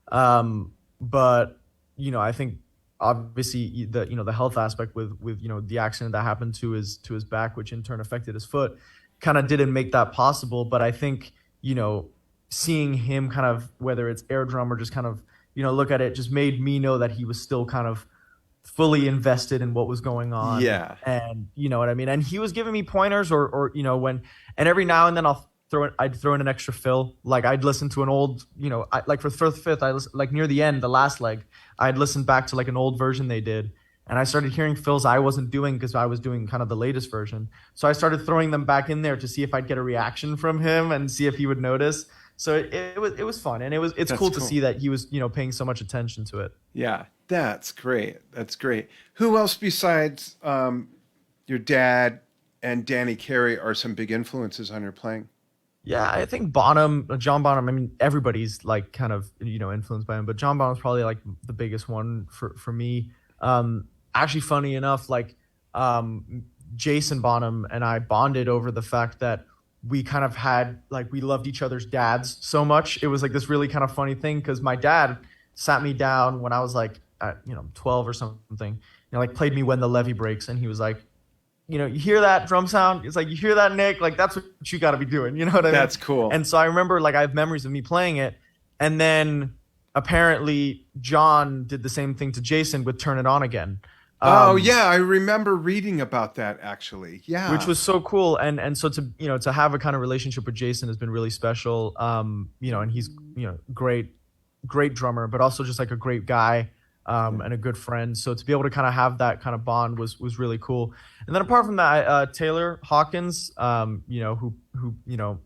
But, I think obviously the health aspect with the accident that happened to his back, which in turn affected his foot, kind of didn't make that possible. But I think, seeing him kind of, whether it's air drum or just kind of, look at it, just made me know that he was still kind of fully invested in what was going on. Yeah. And you know what I mean? And he was giving me pointers or and every now and then I'd throw in an extra fill. Like I'd listen to an old, like for fifth, like near the end, the last leg, I'd listen back to like an old version they did. And I started hearing fills I wasn't doing because I was doing kind of the latest version. So I started throwing them back in there to see if I'd get a reaction from him and see if he would notice. So it was fun, and it's cool to see that he was paying so much attention to it. Yeah, that's great. That's great. Who else besides your dad and Danny Carey are some big influences on your playing? Yeah, I think John Bonham. I mean, everybody's like kind of influenced by him, but John Bonham's probably like the biggest one for me. Actually, funny enough, like Jason Bonham and I bonded over the fact that we kind of had like we loved each other's dads so much. It was like this really kind of funny thing because my dad sat me down when I was like at 12 or something, like played me When the Levee Breaks, and he was like, you hear that drum sound? It's like, you hear that, Nick? Like that's what you got to be doing. You know what I mean? That's cool. And so I remember like I have memories of me playing it, and then apparently John did the same thing to Jason with Turn It On Again. Oh yeah, I remember reading about that actually. Yeah, which was so cool, and so to have a kind of relationship with Jason has been really special. And he's great drummer, but also just like a great guy, and a good friend. So to be able to kind of have that kind of bond was really cool. And then apart from that, Taylor Hawkins, who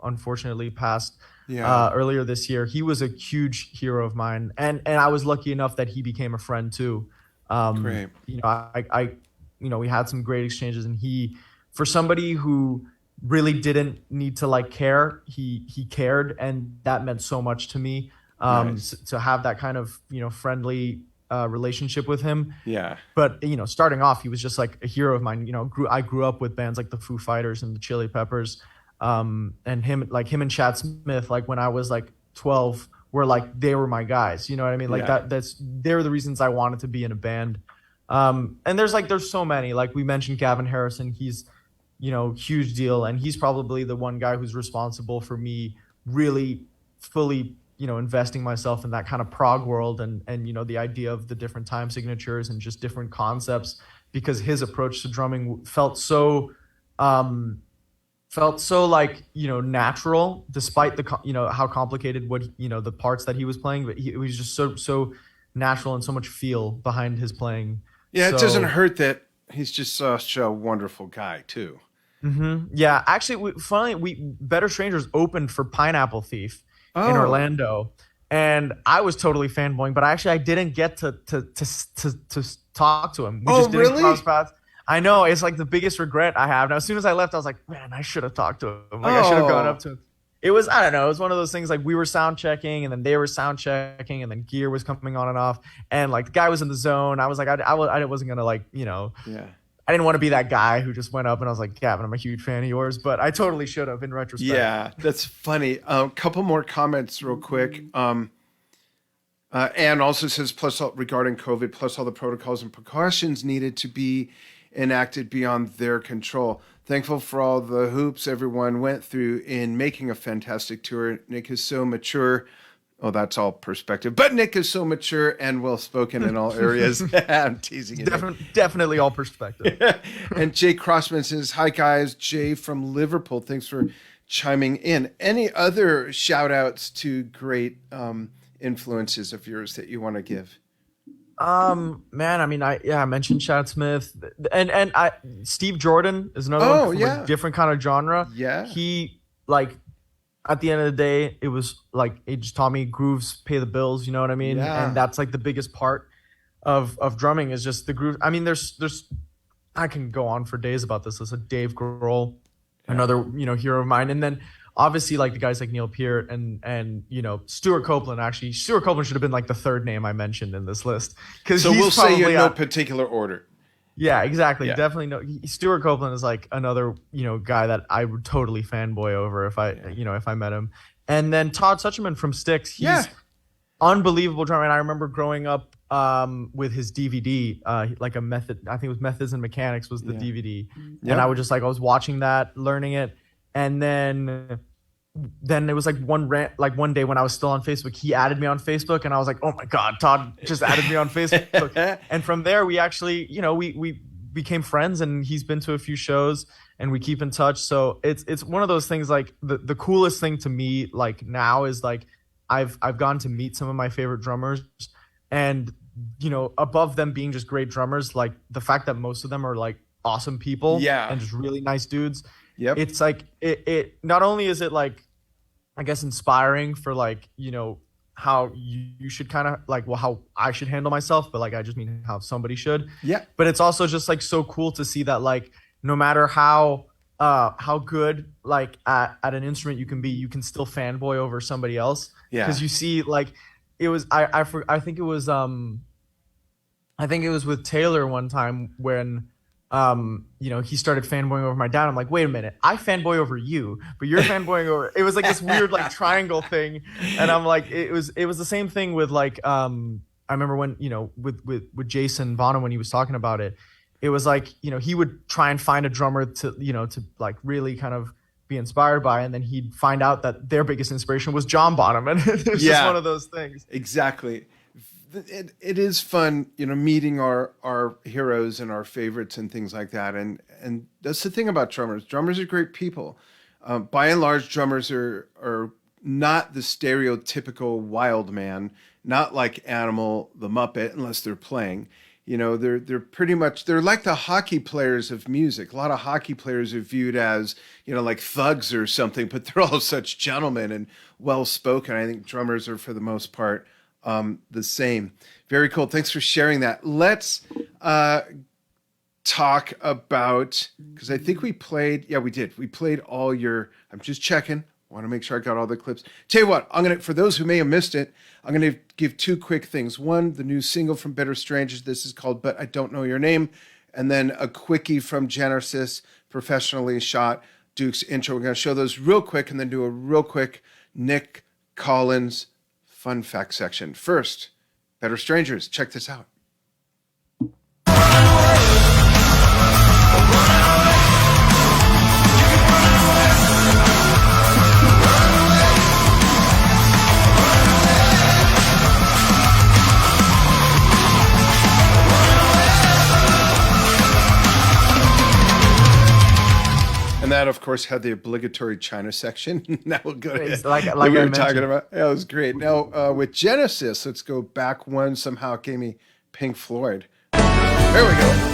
unfortunately passed earlier this year. He was a huge hero of mine, and I was lucky enough that he became a friend too. Great. We had some great exchanges, and he, for somebody who really didn't need to like care, he cared, and that meant so much to me. Nice. To have that kind of friendly relationship with him. Yeah. But starting off, he was just like a hero of mine. I grew up with bands like the Foo Fighters and the Chili Peppers, and him and Chad Smith. Like when I was like 12. Were like they were my guys, you know what I mean? Like they're the reasons I wanted to be in a band. And there's so many. Like we mentioned Gavin Harrison, he's huge deal, and he's probably the one guy who's responsible for me really fully investing myself in that kind of prog world and the idea of the different time signatures and just different concepts, because his approach to drumming felt so like natural, despite the how complicated the parts that he was playing, but it was just so natural and so much feel behind his playing. Yeah, it doesn't hurt that he's just such a wonderful guy too. Mm-hmm. Yeah, actually, we Better Strangers opened for Pineapple Thief in Orlando, and I was totally fanboying, but I didn't get to talk to him. We just didn't really? cross paths. I know, it's like the biggest regret I have. Now, as soon as I left, I was like, man, I should have talked to him. Like I should have gone up to him. It was, I don't know, it was one of those things like we were sound checking, and then they were sound checking, and then gear was coming on and off, and like the guy was in the zone. I was like, I wasn't gonna Yeah. I didn't want to be that guy who just went up and I was like, Gavin, I'm a huge fan of yours, but I totally should have in retrospect. Yeah, that's funny. Couple more comments real quick. Anne also says, regarding COVID, plus all the protocols and precautions needed to be enacted beyond their control. Thankful for all the hoops everyone went through in making a fantastic tour. Nick is so mature. Oh, that's all perspective. But Nick is so mature and well-spoken in all areas. I'm teasing you. Definitely all perspective. And Jay Crossman says, hi, guys. Jay from Liverpool. Thanks for chiming in. Any other shout-outs to great influences of yours that you want to give? Man, I mean, I mentioned Chad Smith, and Steve Jordan is another one from a different kind of genre. Yeah, he like at the end of the day, it was like it just taught me grooves pay the bills. You know what I mean? Yeah. And that's like the biggest part of drumming is just the groove. I mean, there's I can go on for days about this. There's a Dave Grohl another, hero of mine. And then obviously like the guys like Neil Peart and Stuart Copeland. Actually, Stuart Copeland should have been like the third name I mentioned in this list, because So we'll say in no particular order. Yeah, exactly. Yeah. Definitely no. Stuart Copeland is like another guy that I would totally fanboy over if I met him. And then Todd Sucherman from Styx. He's unbelievable drummer. And I remember growing up with his DVD, like a method. I think it was Methods and Mechanics was the DVD, and I would just I was watching that, learning it, and then it was like one day when I was still on Facebook, he added me on Facebook, and I was like, oh my God, Todd just added me on Facebook. And from there, we actually, we became friends, and he's been to a few shows, and we keep in touch. So it's one of those things. Like the coolest thing to me like now is like I've gotten to meet some of my favorite drummers, and above them being just great drummers, like the fact that most of them are like awesome people, and just really nice dudes. Yep. It's like it not only is it like, I guess, inspiring for like, how you should kind of like, well, how I should handle myself, but like I just mean how somebody should. Yeah. But it's also just like so cool to see that like no matter how good like at an instrument you can be, you can still fanboy over somebody else. Yeah. Because you see like it was I think it was with Taylor one time when he started fanboying over my dad. I'm like, wait a minute, I fanboy over you, but you're fanboying over. It was like this weird like triangle thing, and I'm like, it was the same thing with like I remember when with Jason Bonham when he was talking about it. It was like he would try and find a drummer to like really kind of be inspired by, and then he'd find out that their biggest inspiration was John Bonham, and it was just one of those things. Exactly. It is fun, meeting our heroes and our favorites and things like that. And that's the thing about drummers. Drummers are great people. By and large, drummers are not the stereotypical wild man, not like Animal, the Muppet, unless they're playing. They're pretty much, they're like the hockey players of music. A lot of hockey players are viewed as, like thugs or something, but they're all such gentlemen and well-spoken. I think drummers are, for the most part, the same. Very cool. Thanks for sharing that. Let's talk about, because I think we played, we did. We played all your, I'm just checking. Want to make sure I got all the clips. Tell you what, for those who may have missed it, I'm going to give two quick things. One, the new single from Better Strangers. This is called But I Don't Know Your Name. And then a quickie from Genesis, professionally shot, Duke's intro. We're going to show those real quick and then do a real quick Nic Collins fun fact section. First, Better Strangers. Check this out. And that, of course, had the obligatory China section. Now we'll go to like we were talking about. Yeah, it was great. Now, with Genesis, let's go back one. Somehow it gave me Pink Floyd. There we go.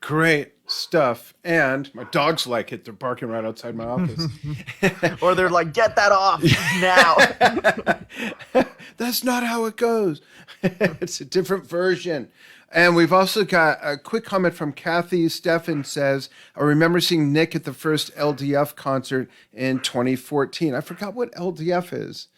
Great stuff. And my dogs like it. They're barking right outside my office. Or they're like, get that off now. That's not how it goes. It's a different version. And we've also got a quick comment from Kathy. Stefan says, I remember seeing Nic at the first LDF concert in 2014. I forgot what LDF is.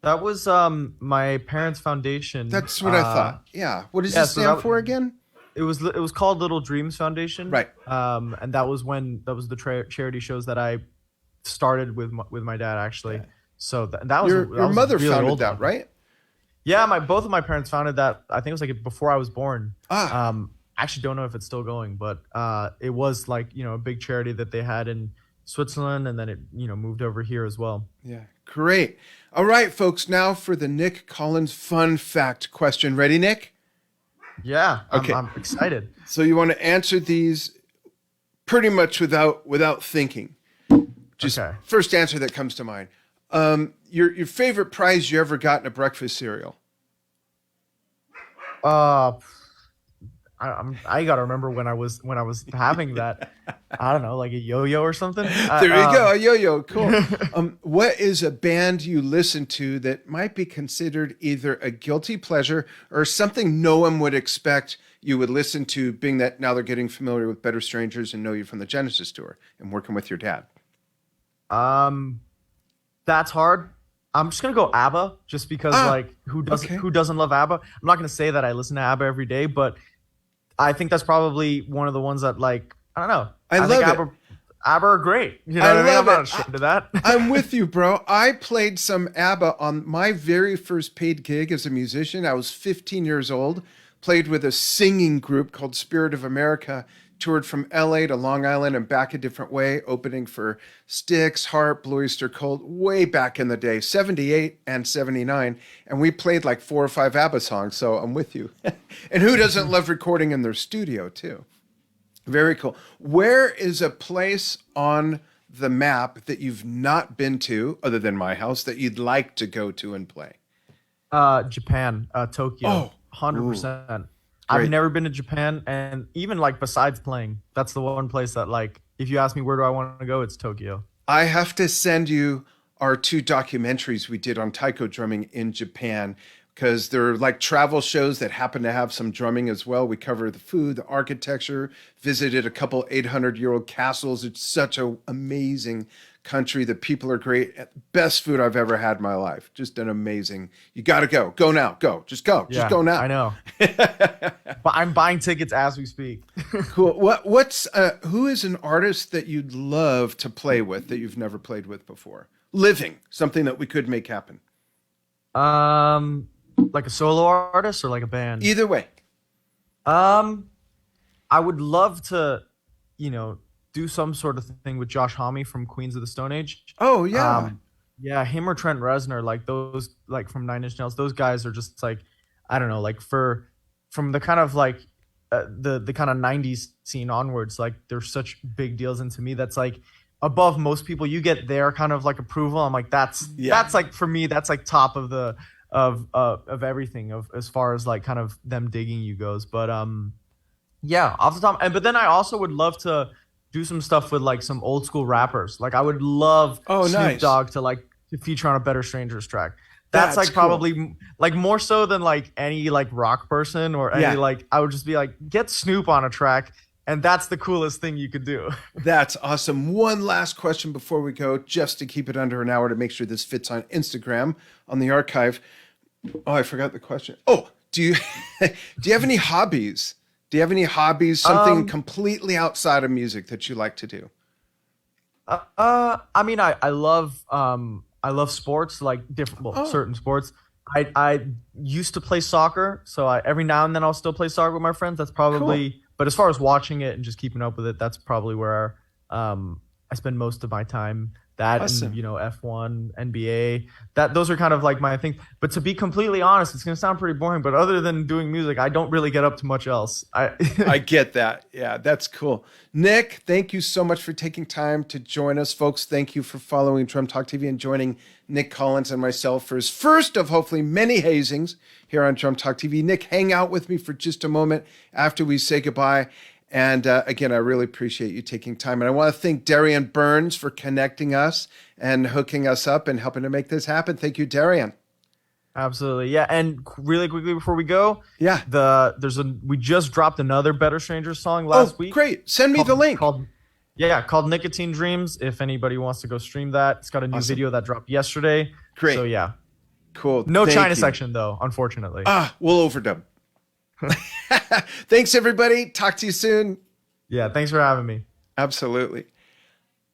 That was my parents' foundation. That's what I thought. Yeah. What does it stand for again? it was called Little Dreams Foundation. Right. And that was the charity shows that I started with my dad actually. Yeah. So that was Your mother really founded old that, one. right? Yeah, both of my parents founded that. I think it was like before I was born. Ah. I actually don't know if it's still going, but it was like, a big charity that they had in Switzerland, and then it, moved over here as well. Yeah, great. All right, folks, now for the Nic Collins fun fact question. Ready, Nick? Yeah, Okay. I'm excited. So you want to answer these pretty much without thinking. Just Okay. first answer that comes to mind. Your favorite prize you ever got in a breakfast cereal? I gotta remember when I was having that. I don't know, like a yo-yo or something. There you go, a yo-yo. Cool. What is a band you listen to that might be considered either a guilty pleasure or something no one would expect you would listen to, being that now they're getting familiar with Better Strangers and know you from the Genesis tour and working with your dad? That's hard. I'm just gonna go ABBA, just because who doesn't love ABBA? I'm not gonna say that I listen to ABBA every day, but I think that's probably one of the ones that, like, I don't know. I think love ABBA are great. You know what I mean? I'm not ashamed of that. I'm with you, bro. I played some ABBA on my very first paid gig as a musician. I was 15 years old, played with a singing group called Spirit of America, toured from LA to Long Island and back a different way, opening for Styx, Heart, Blue Oyster Cult, way back in the day, 78 and 79. And we played like 4 or 5 ABBA songs, so I'm with you. And who doesn't love recording in their studio, too? Very cool. Where is a place on the map that you've not been to, other than my house, that you'd like to go to and play? Japan, Tokyo, Oh, 100%. Great. I've never been to Japan, and even like besides playing, that's the one place that, like, if you ask me where do I want to go, it's Tokyo. I have to send you our 2 documentaries we did on taiko drumming in Japan, because they're like travel shows that happen to have some drumming as well. We cover the food, the architecture, visited a couple 800-year-old castles. It's such an amazing country. The people are great. Best food I've ever had in my life. Just an amazing. You got to go. Go now. Go. Just go. Just go now. I know. But I'm buying tickets as we speak. Cool. Who is an artist that you'd love to play with that you've never played with before? Living, something that we could make happen. Like a solo artist or like a band? Either way. I would love to, do some sort of thing with Josh Homme from Queens of the Stone Age. Oh yeah. Yeah, him or Trent Reznor, like those, like from Nine Inch Nails, those guys are just like, I don't know, like from the kind of like the kind of 90s scene onwards, like they're such big deals, and to me that's like above most people. You get their kind of like approval. I'm like, that's like, for me, that's like top of the of everything, of as far as like kind of them digging you goes. But yeah, off the top. But then I also would love to do some stuff with like some old school rappers. Like I would love Snoop Dogg to feature on a Better Strangers track. That's like probably cool. Like more so than like any like rock person or any like, I would just be like, get Snoop on a track, and that's the coolest thing you could do. That's awesome. One last question before we go, just to keep it under an hour, to make sure this fits on Instagram on the archive. Oh, I forgot the question. Oh, do you have any hobbies? Do you have any hobbies, something completely outside of music that you like to do? I mean, I love sports, like different, certain sports. I used to play soccer, so every now and then I'll still play soccer with my friends. That's probably, cool. But as far as watching it and just keeping up with it, that's probably where I spend most of my time. That awesome. And F1, NBA, those are kind of like my thing. But to be completely honest, it's gonna sound pretty boring, but other than doing music, I don't really get up to much else. I get that. Yeah, that's cool. Nic, thank you so much for taking time to join us, folks. Thank you for following Drum Talk TV and joining Nic Collins and myself for his first of hopefully many hazings here on Drum Talk TV. Nic, hang out with me for just a moment after we say goodbye. And again, I really appreciate you taking time. And I want to thank Darian Burns for connecting us and hooking us up and helping to make this happen. Thank you, Darian. Absolutely. Yeah. And really quickly before we go, we just dropped another Better Strangers song last week. Great. Send me the link. Called Nicotine Dreams. If anybody wants to go stream that. It's got a new video that dropped yesterday. Great. So yeah. Cool. No China section though, unfortunately. We'll overdub. Thanks, everybody. Talk to you soon. Yeah, thanks for having me. Absolutely.